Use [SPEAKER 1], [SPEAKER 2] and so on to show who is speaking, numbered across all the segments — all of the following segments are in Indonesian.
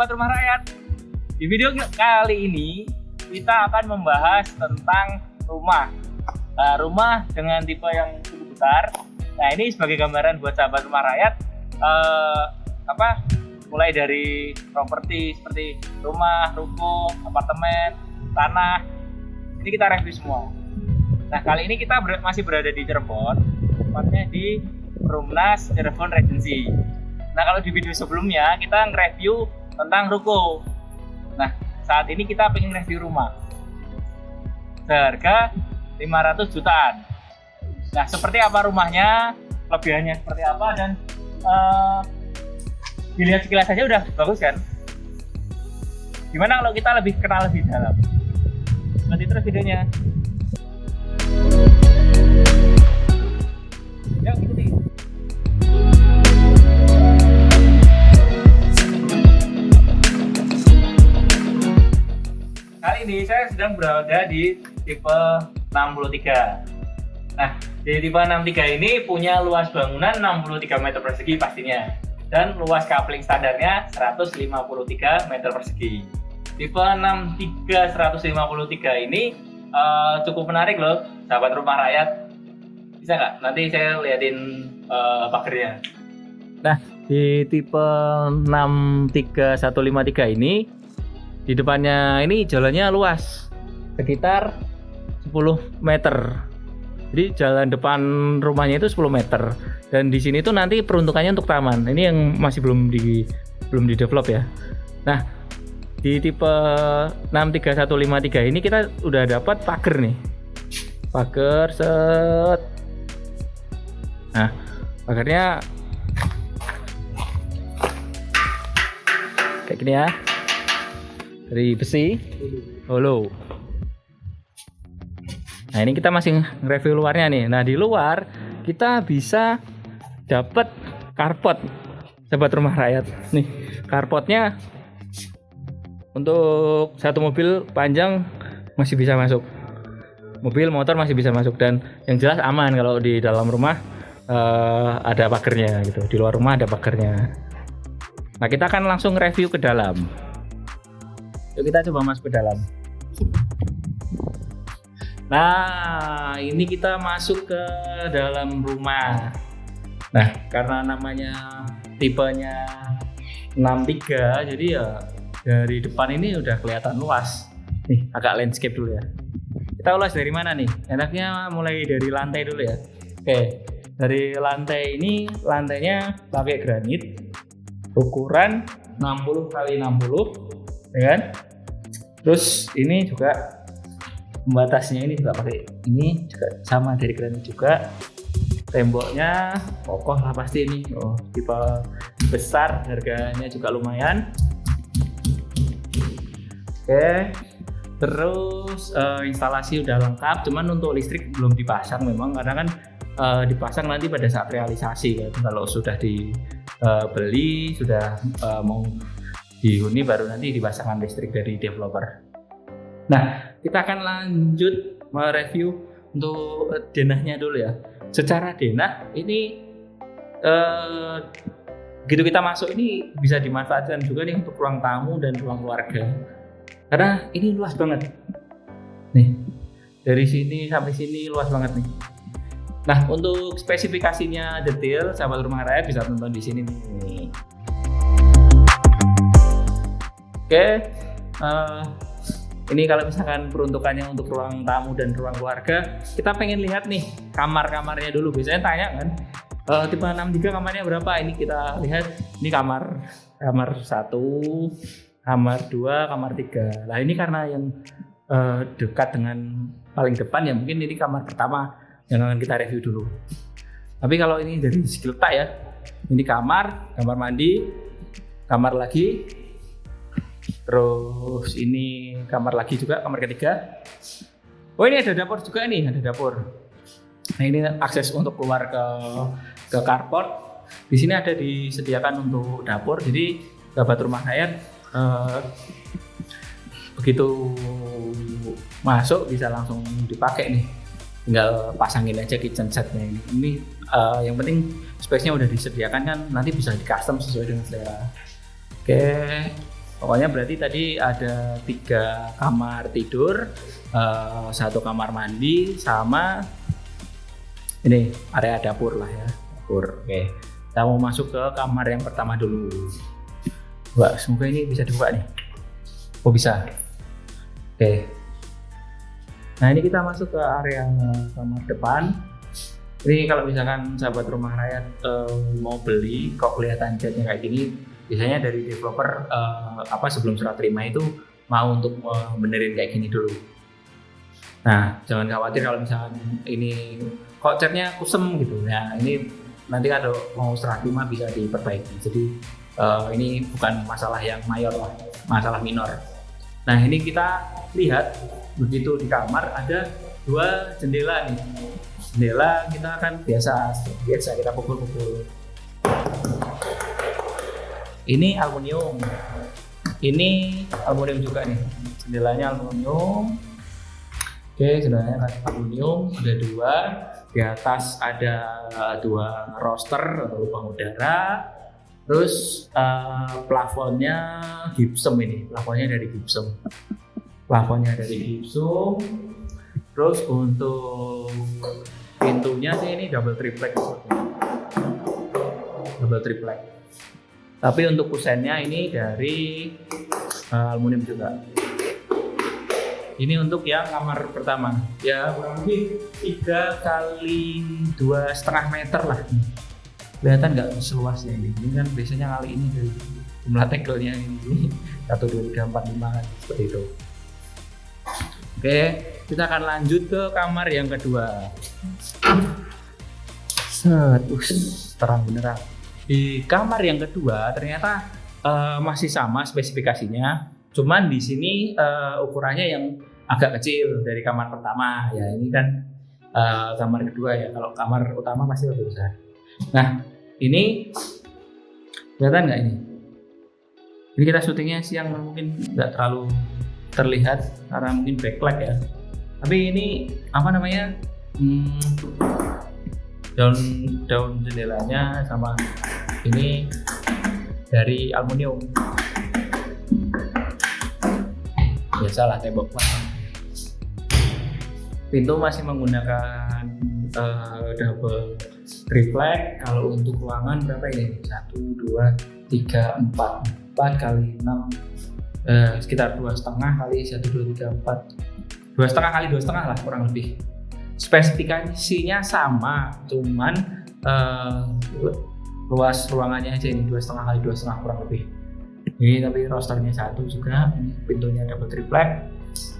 [SPEAKER 1] sahabat rumah rakyat. Di video kali ini kita akan membahas tentang rumah. Nah, rumah dengan tipe yang cukup besar. Nah, ini sebagai gambaran buat sahabat rumah rakyat, mulai dari properti seperti rumah, ruko, apartemen, tanah. Ini kita review semua. Nah, kali ini kita masih berada di Cirebon, tepatnya di Perumnas Cirebon Regency. Nah, kalau di video sebelumnya kita nge-review tentang ruko. Nah, saat ini kita pengen review rumah seharga 500 jutaan. Nah, seperti apa rumahnya, kelebihannya seperti apa, dan dilihat sekilas saja udah bagus kan? Gimana kalau kita lebih kenal lebih dalam? Nanti terus videonya. Yuk, ikuti. Kali ini saya sedang berada di tipe 63. Nah, di tipe 63 ini punya luas bangunan 63 meter persegi pastinya, dan luas coupling standarnya 153 meter persegi. Tipe 63 153 ini cukup menarik loh, sahabat rumah rakyat. Bisa nggak? Nanti saya liatin pagernya. Nah, di tipe 63 153 ini, di depannya ini jalannya luas, sekitar 10 meter. Jadi jalan depan rumahnya itu 10 meter. Dan di sini tuh nanti peruntukannya untuk taman. Ini yang masih belum di develop ya. Nah, di tipe 63 153 ini kita udah dapat pagar nih. Pagar set. Nah, pagarnya kayak gini ya. Dari besi, holo. Nah, ini kita masih nge-review luarnya nih. Nah, di luar kita bisa dapat carport, sahabat rumah rakyat. Nih, carportnya untuk satu mobil panjang masih bisa masuk. Mobil, motor masih bisa masuk, dan yang jelas aman kalau di dalam rumah ada pagernya gitu. Di luar rumah ada pagernya. Nah, kita akan langsung review ke dalam. Yuk, kita coba masuk ke dalam. Nah, ini kita masuk ke dalam rumah. Nah, karena namanya tipenya 63, jadi ya dari depan ini udah kelihatan luas. Nih, agak landscape dulu ya. Kita ulas dari mana nih? Enaknya mulai dari lantai dulu ya. Oke, dari lantai ini, lantainya pakai granit, ukuran 60 x 60, ya kan? Terus ini juga pembatasnya ini juga pakai ini juga sama dari granit juga. Temboknya kokoh lah pasti ini. Oh, tipe besar, harganya juga lumayan. Oke. Terus instalasi udah lengkap, cuman untuk listrik belum dipasang memang, karena kan dipasang nanti pada saat realisasi kan. Kalau sudah dibeli, sudah mau dihuni, baru nanti dipasangkan listrik dari developer. Nah, kita akan lanjut mereview untuk denahnya dulu ya. Secara denah ini begitu kita masuk ini bisa dimanfaatkan juga nih untuk ruang tamu dan ruang keluarga. Karena ini luas banget. Nih, dari sini sampai sini luas banget nih. Nah, untuk spesifikasinya detail, sahabat rumah rakyat bisa tonton di sini nih. Oke. Ini kalau misalkan peruntukannya untuk ruang tamu dan ruang keluarga, kita pengen lihat nih kamar-kamarnya dulu. Biasanya tanya kan, tipe 63 kamarnya berapa? Ini kita lihat, ini kamar 1, kamar 2, kamar 3. Nah, ini karena yang dekat dengan paling depan ya, mungkin ini kamar pertama yang akan kita review dulu. Tapi kalau ini dari segi letak ya, ini kamar mandi, kamar lagi. Terus ini kamar lagi juga, kamar ketiga. Oh, ini ada dapur juga nih, ada dapur. Nah, ini akses untuk keluar ke carport. Di sini ada disediakan untuk dapur. Jadi sahabat rumah rakyat begitu masuk bisa langsung dipakai nih. Tinggal pasangin aja kitchen setnya ini. Ini yang penting space-nya udah disediakan kan, nanti bisa di custom sesuai dengan selera. Oke. Pokoknya berarti tadi ada 3 kamar tidur, 1 kamar mandi, sama ini area dapur lah ya, dapur. Oke, kita mau masuk ke kamar yang pertama dulu. Wah, semoga ini bisa dibuka nih. Oh bisa. Oke. Nah ini kita masuk ke area kamar depan. Ini kalau misalkan sahabat rumah rakyat mau beli, kok kelihatan catnya kayak gini, biasanya dari developer sebelum serah terima itu mau untuk benerin kayak gini dulu. Nah jangan khawatir kalau misalkan ini kok catnya kusem gitu. Nah ini nanti kalau mau serah terima bisa diperbaiki. Jadi ini bukan masalah yang mayor lah, masalah minor. Nah ini kita lihat begitu di kamar ada 2 jendela nih. Jendela kita kan biasa kita pukul-pukul. Ini aluminium juga nih, jendelanya aluminium. Oke, jendelanya aluminium, ada 2. Di atas ada 2 roster lubang udara. Terus plafonnya gypsum, ini plafonnya dari gypsum. Terus untuk pintunya sih ini double triplek. Tapi untuk kusennya ini dari aluminium juga. Ini untuk yang kamar pertama. Ya kurang lebih 3 kali 2,5 meter lah. Kelihatan nggak seluasnya ini? Ini kan biasanya kali ini dari jumlah tegelnya ini 1, 2, 3, 4, 5 kan seperti itu. Oke, kita akan lanjut ke kamar yang kedua. Terang beneran. Di kamar yang kedua ternyata masih sama spesifikasinya, cuman di sini ukurannya yang agak kecil dari kamar pertama. Ya ini kan kamar kedua ya. Kalau kamar utama masih lebih besar. Nah ini kelihatan nggak ini? Ini kita syutingnya siang, mungkin nggak terlalu terlihat karena mungkin backlight ya. Tapi ini apa namanya? Daun jendelanya sama ini dari aluminium. Biasalah tembok plat. Pintu masih menggunakan double triplek. Kalau untuk ruangan berapa ini? 1, 2, 3, 4 kali 6, sekitar 2,5 kali 1, 2, 3, 4, 2,5 kali 2,5 lah kurang lebih. Spesifikasinya sama, cuman luas ruangannya aja ini 2,5 kali 2,5 kurang lebih. Ini tapi rosternya 1 juga, pintunya double triplek.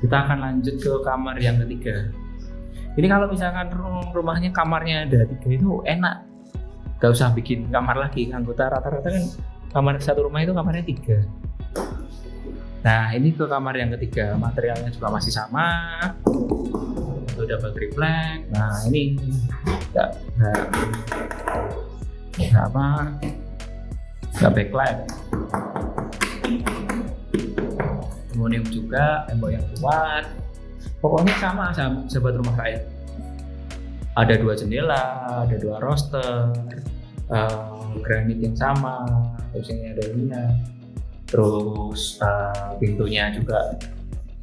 [SPEAKER 1] Kita akan lanjut ke kamar yang ketiga. Ini kalau misalkan rumahnya kamarnya ada 3 itu enak, gak usah bikin kamar lagi. Anggota rata-rata kan kamar satu rumah itu kamarnya 3. Nah ini ke kamar yang ketiga, materialnya juga masih sama, itu double triplek. Nah ini nggak backlight, aluminium juga, tembok yang kuat. Pokoknya sama sahabat rumah rakyat. Ada 2 jendela, ada 2 roster, granit yang sama, terus ini ada ininya, terus pintunya juga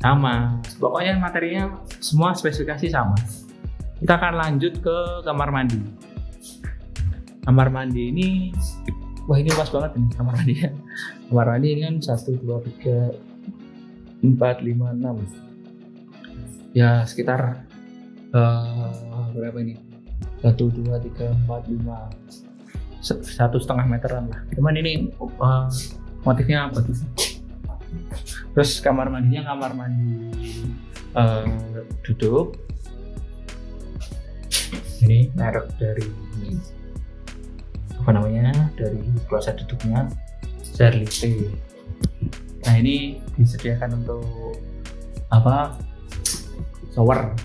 [SPEAKER 1] sama. Pokoknya materinya semua spesifikasi sama. Kita akan lanjut ke kamar mandi. Kamar mandi ini, wah ini luas banget ini kamar mandi ya. Kamar mandi ini kan 1, 2, 3, 4, 5, 6. Ya sekitar berapa ini? 1, 2, 3, 4, 5. 1,5 meteran lah. Cuman ini motifnya apa tuh? Terus kamar mandinya kamar mandi duduk. Ini merek dari apa namanya? Dari kloset duduknya Zerlite. Nah ini disediakan untuk apa? Shower.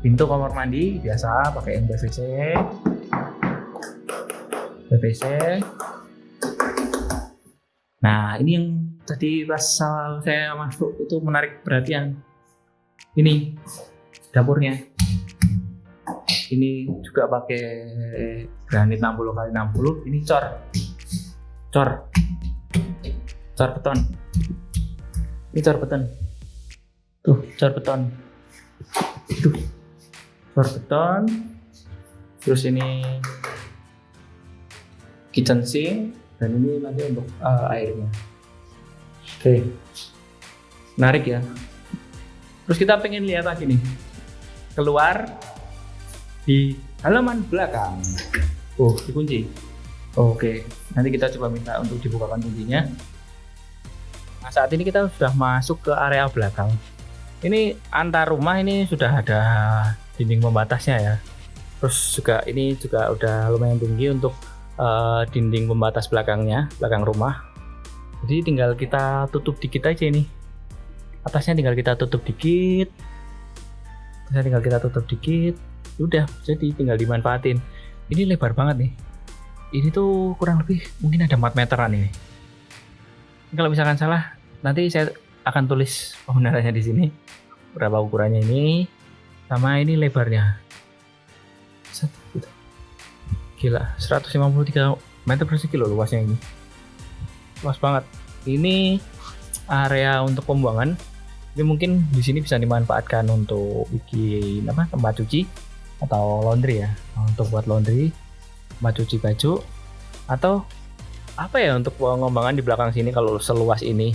[SPEAKER 1] Pintu kamar mandi biasa pakai yang PVC. Nah ini yang tadi pas saya masuk itu menarik perhatian. Ini dapurnya. Ini juga pakai granit 60 x 60. Ini cor.
[SPEAKER 2] Car beton. Ini car beton. Tuh, car beton. Tuh. Car beton. Terus ini kitchen sink dan ini nanti untuk airnya. Oke. Menarik ya. Terus kita pengen lihat lagi nih. Keluar di halaman belakang. Oh, dikunci. Oke. Nanti kita coba minta untuk dibukakan kuncinya. Nah, saat ini kita sudah masuk ke area belakang. Ini antar rumah ini sudah ada dinding pembatasnya ya. Terus juga ini juga udah lumayan tinggi untuk dinding pembatas belakangnya, belakang rumah. Jadi tinggal kita tutup dikit aja ini. Atasnya tinggal kita tutup dikit. Udah, jadi tinggal dimanfaatin. Ini lebar banget nih. Ini tuh kurang lebih mungkin ada 4 meteran ini. Kalau misalkan salah, nanti saya akan tulis pembenarannya di sini. Berapa ukurannya ini, sama ini lebarnya. Gitu. Gila, 153 meter persegi loh luasnya ini. Luas banget. Ini area untuk pembuangan. Ini mungkin di sini bisa dimanfaatkan untuk bikin tempat cuci atau laundry ya. Untuk buat laundry, tempat cuci baju, atau untuk pengembangan di belakang sini kalau seluas ini.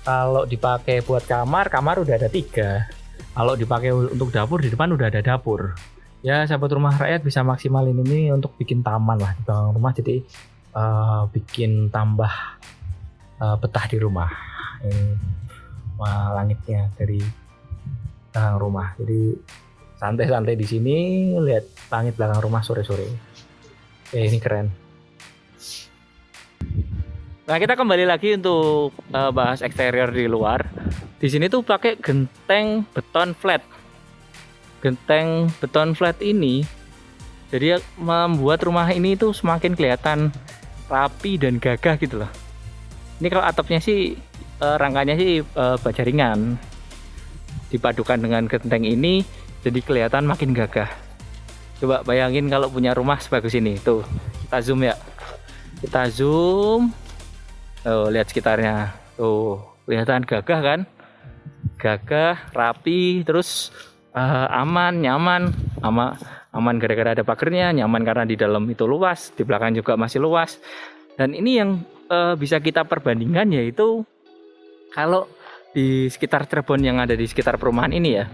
[SPEAKER 2] Kalau dipakai buat kamar udah ada 3. Kalau dipakai untuk dapur, di depan udah ada dapur. Ya, sahabat rumah rakyat bisa maksimalin ini untuk bikin taman lah di belakang rumah. Jadi bikin tambah betah di rumah. Ini langitnya dari belakang rumah. Jadi santai-santai di sini lihat langit belakang rumah sore-sore. Ini keren. Nah, kita kembali lagi untuk bahas eksterior di luar. Di sini tuh pakai genteng beton flat. Genteng beton flat ini jadi membuat rumah ini tuh semakin kelihatan rapi dan gagah gitu loh. Ini kalau atapnya sih rangkanya sih baja ringan, dipadukan dengan genteng ini jadi kelihatan makin gagah. Coba bayangin kalau punya rumah sebagus ini. Tuh, kita zoom ya. Kita zoom. Oh, lihat sekitarnya. Tuh, kelihatan gagah kan? Gagah, rapi, terus aman, nyaman. Aman gara-gara ada pagernya, nyaman karena di dalam itu luas, di belakang juga masih luas. Dan ini yang bisa kita perbandingkan yaitu kalau di sekitar Cirebon yang ada di sekitar perumahan ini ya,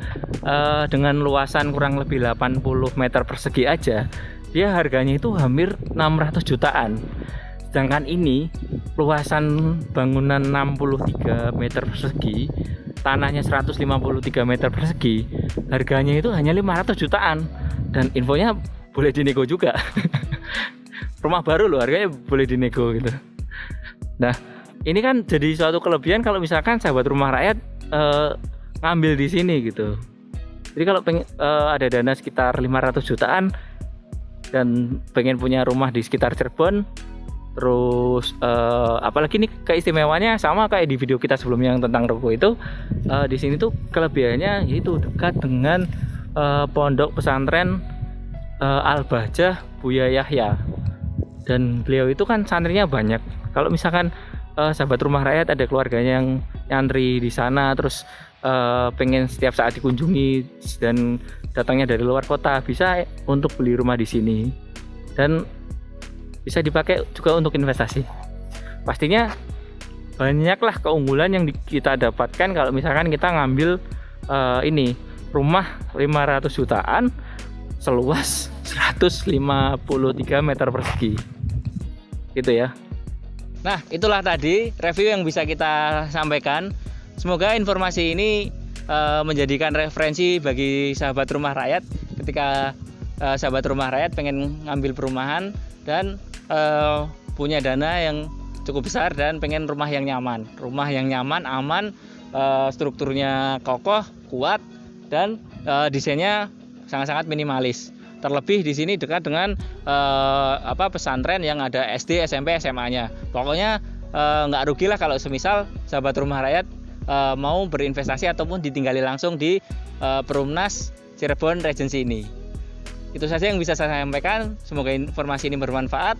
[SPEAKER 2] dengan luasan kurang lebih 80 meter persegi aja, dia harganya itu hampir 600 jutaan. Sedangkan ini luasan bangunan 63 meter persegi, tanahnya 153 meter persegi, harganya itu hanya 500 jutaan. Dan infonya boleh dinego juga. Rumah baru loh, harganya boleh dinego gitu. Nah, ini kan jadi suatu kelebihan kalau misalkan sahabat rumah rakyat ngambil di sini gitu. Jadi kalau ada dana sekitar 500 jutaan dan pengen punya rumah di sekitar Cirebon, terus apalagi nih keistimewaannya sama kayak di video kita sebelumnya yang tentang ruko itu, di sini tuh kelebihannya yaitu dekat dengan pondok pesantren Al-Bahjah Buya Yahya. Dan beliau itu kan santrinya banyak. Kalau misalkan sahabat rumah rakyat ada keluarganya yang nyantri di sana, terus pengen setiap saat dikunjungi dan datangnya dari luar kota, bisa untuk beli rumah di sini dan bisa dipakai juga untuk investasi. Pastinya banyaklah keunggulan yang kita dapatkan kalau misalkan kita ngambil ini rumah 500 jutaan seluas 153 meter persegi gitu ya. Nah, itulah tadi review yang bisa kita sampaikan. Semoga informasi ini menjadikan referensi bagi sahabat rumah rakyat ketika sahabat rumah rakyat pengen ngambil perumahan dan punya dana yang cukup besar dan pengen rumah yang nyaman. Rumah yang nyaman, aman, strukturnya kokoh, kuat, dan desainnya sangat-sangat minimalis. Terlebih di sini dekat dengan pesantren yang ada SD, SMP, SMA-nya. Pokoknya nggak rugi lah kalau semisal sahabat rumah rakyat mau berinvestasi ataupun ditinggali langsung di Perumnas Cirebon Regency ini. Itu saja yang bisa saya sampaikan. Semoga informasi ini bermanfaat.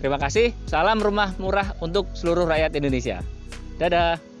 [SPEAKER 2] Terima kasih. Salam rumah murah untuk seluruh rakyat Indonesia. Dadah.